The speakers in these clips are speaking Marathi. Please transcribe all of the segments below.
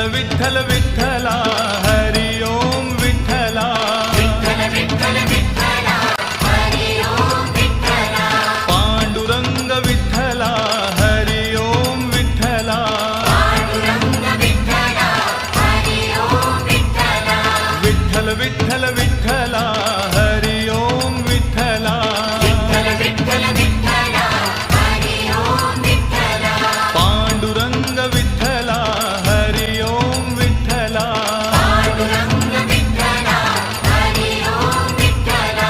विठ्ठल विठ्ठल विठ्ठला हरि ओम विठ्ठला विठ्ठल विठ्ठल विठ्ठला हरि ओम विठ्ठला पांडुरंग विठ्ठला हरि ओम विठ्ठला पांडुरंग विठ्ठला हरि ओम विठ्ठला विठ्ठल विठ्ठल विठ्ठला हरि ओम विठ्ठला विठ्ठल विठ्ठल विठ्ठला हरि ओम विठ्ठला पांडुरंग विठ्ठला हरि ओम विठ्ठला पांडुरंग विठ्ठला हरि ओम विठ्ठला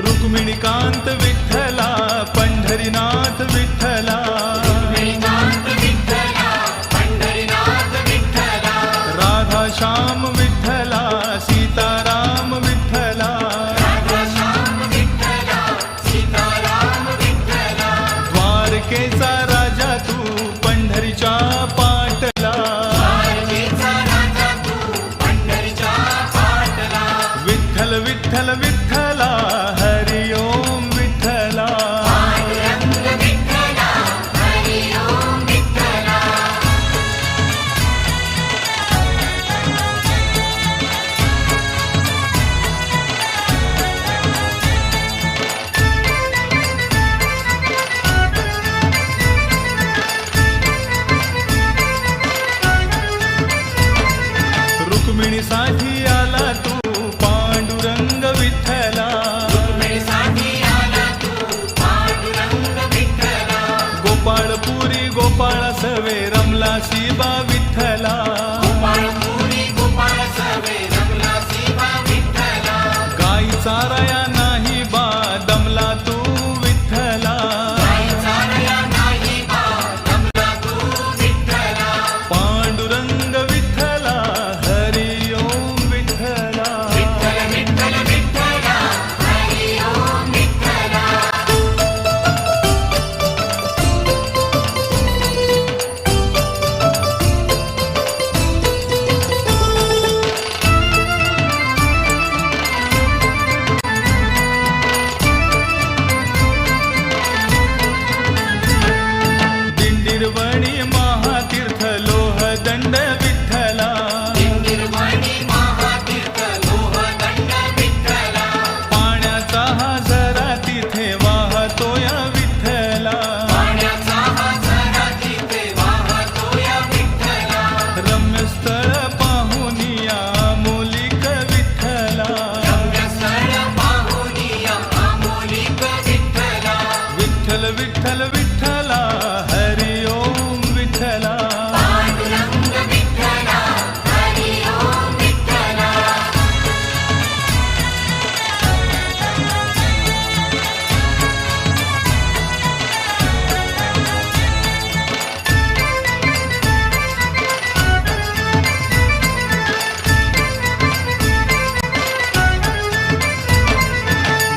रुक्मिणीकांत विठ्ठला पंढरीनाथ विठ्ठला विठ्ठलांत विठ्ठला पंढरीनाथ विठ्ठला राधा श्याम विठ्ठला सीताराम विठ्ठला राधाश्याम विठ्ठला सीताराम विठ्ठला द्वारकेचा राजा तू पंढरीच्या पाटला द्वारकेचा राजा तू पंढरीच्या पाटला विठ्ठल विठ्ठल विठ्ठला हरि ओम विठ्ठला पांडुरंग विठ्ठला हरि ओम विठ्ठला रुक्मिणीसाठी आला तू पांडुरंग विठ्ठला रुक्मिणीसाठी आला तू पांडुरंग विठ्ठला गोपाळपुरी गोपाळ सवे रमला शिबा विठ्ठला गोपाळपुरी गोपाळ सवे रमला शिवा विठ्ठला गाई चाराया नाही बा दमला तू विठ्ठला गाई चारया नाही बा रमला तू विठ्ठला पांडुरंग विठ्ठला हरि ओम विठ्ठला विठ्ठल विठ्ठल विठ्ठला हरि ओम विठ्ठला दिंडीरवणी महातीर्थ लोह दंड विठ्ठला निर्वाणी महातीर्थ लोहदंड विठ्ठला पाण्याचा हा झरा तिथे वाहतो या विठ्ठला पाण्याचा हा झरा तिथे वाहतो या विठ्ठला रम्य स्थळ पाहुनिया मोलिक विठ्ठला रम्यस्थळ पाहुनिया आमोलिक विठ्ठला विठ्ठल विठ्ठल विठ्ठला हरि ओम विठ्ठला पांडुरंग विठ्ठला हरि ओम विठ्ठला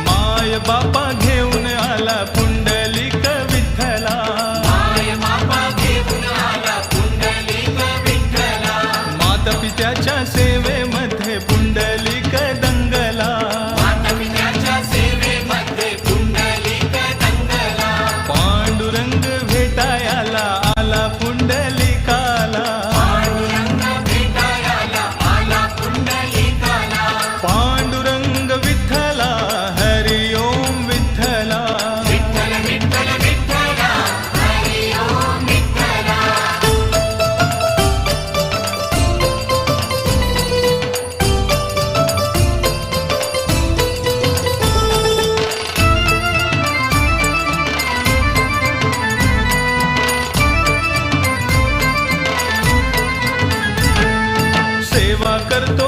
माय बापा घेऊन आला पुंडलिक विठ्ठला माय बापा घेऊन आला पुंडलिक विठ्ठला माता पित्याच्या सेवेमध्ये पुंडलिक दंगला मातापित्याच्या सेवेमध्ये पुंडलिक दंगला पांडुरंग भेटायला आला पुंडलिकाला पांडुरंग भेटायला आला पुंडलिकाला पांडुरंग विठ्ठला हरि ओम विठ्ठला विठ्ठल विठ्ठल विठ्ठला हरि ओम विठ्ठला सेवा करतो